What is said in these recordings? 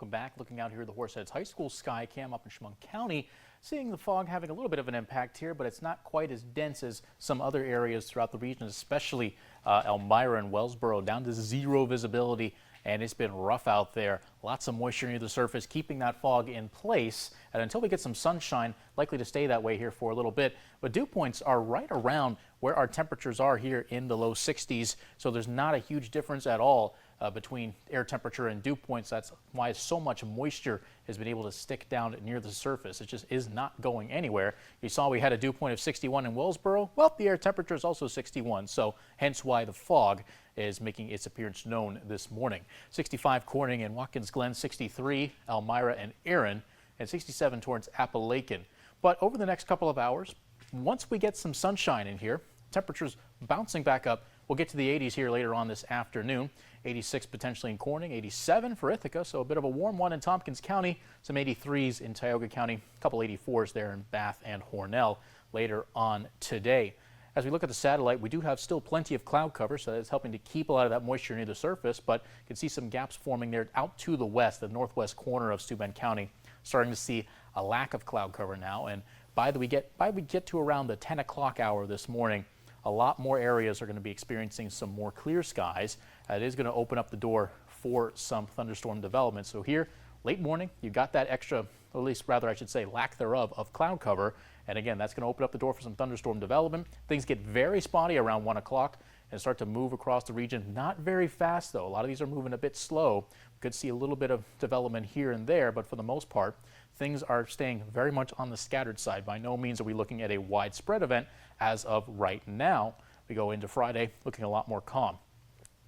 welcome back. Looking out here at the Horseheads High School sky cam up in Chemung County, seeing the fog having a little bit of an impact here, but it's not quite as dense as some other areas throughout the region, especially Elmira and Wellsboro, down to zero visibility. And it's been rough out there. Lots of moisture near the surface, keeping that fog in place. And until we get some sunshine, likely to stay that way here for a little bit. But dew points are right around where our temperatures are here in the low 60s. So there's not a huge difference at all between air temperature and dew points. That's why so much moisture has been able to stick down near the surface. It just is not going anywhere. You saw we had a dew point of 61 in Wellsboro. Well, the air temperature is also 61, so hence why the fog is making its appearance known this morning. 65 Corning and Watkins Glen, 63 Elmira and Erin, and 67 towards Appalachian. But over the next couple of hours, once we get some sunshine in here, temperatures bouncing back up. We'll get to the 80s here later on this afternoon. 86 potentially in Corning, 87 for Ithaca, so a bit of a warm one in Tompkins County. Some 83s in Tioga County, a couple 84s there in Bath and Hornell later on today. As we look at the satellite, we do have still plenty of cloud cover, so that's helping to keep a lot of that moisture near the surface, but you can see some gaps forming there out to the west, the northwest corner of Steuben County. Starting to see a lack of cloud cover now, and by we get to around the 10 o'clock hour this morning, a lot more areas are going to be experiencing some more clear skies. It is going to open up the door for some thunderstorm development. So here, late morning, you got that extra, or at least rather I should say lack thereof, of cloud cover. And again, that's going to open up the door for some thunderstorm development. Things get very spotty around 1 o'clock and start to move across the region. Not very fast, though. A lot of these are moving a bit slow. We could see a little bit of development here and there, but for the most part, things are staying very much on the scattered side. By no means are we looking at a widespread event as of right now. We go into Friday looking a lot more calm.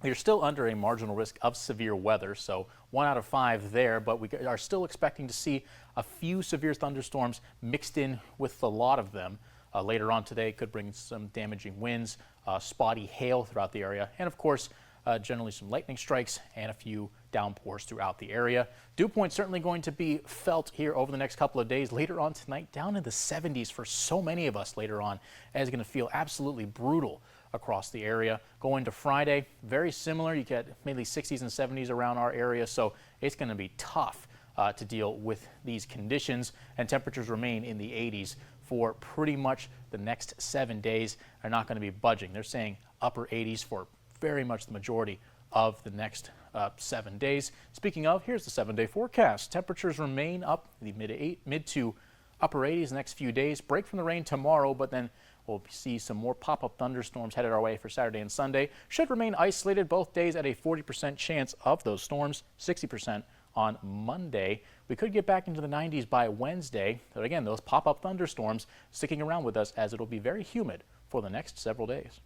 You're still under a marginal risk of severe weather, so 1 out of 5 there, but we are still expecting to see a few severe thunderstorms mixed in with a lot of them. Later on today could bring some damaging winds, spotty hail throughout the area, and of course generally some lightning strikes and a few downpours throughout the area. Dew point certainly going to be felt here over the next couple of days. Later on tonight, down in the 70s for so many of us later on, and it's going to feel absolutely brutal across the area. Going to Friday, very similar. You get mainly 60s and 70s around our area, so it's going to be tough to deal with these conditions, and temperatures remain in the 80s for pretty much the next 7 days. They're not going to be budging. They're saying upper 80s for very much the majority of the next 7 days. Speaking of, here's the 7-day forecast. Temperatures remain up in the mid to upper 80s the next few days. Break from the rain tomorrow, but then we'll see some more pop-up thunderstorms headed our way for Saturday and Sunday. Should remain isolated both days at a 40% chance of those storms, 60% on Monday. We could get back into the 90s by Wednesday, but again, those pop-up thunderstorms sticking around with us as it'll be very humid for the next several days.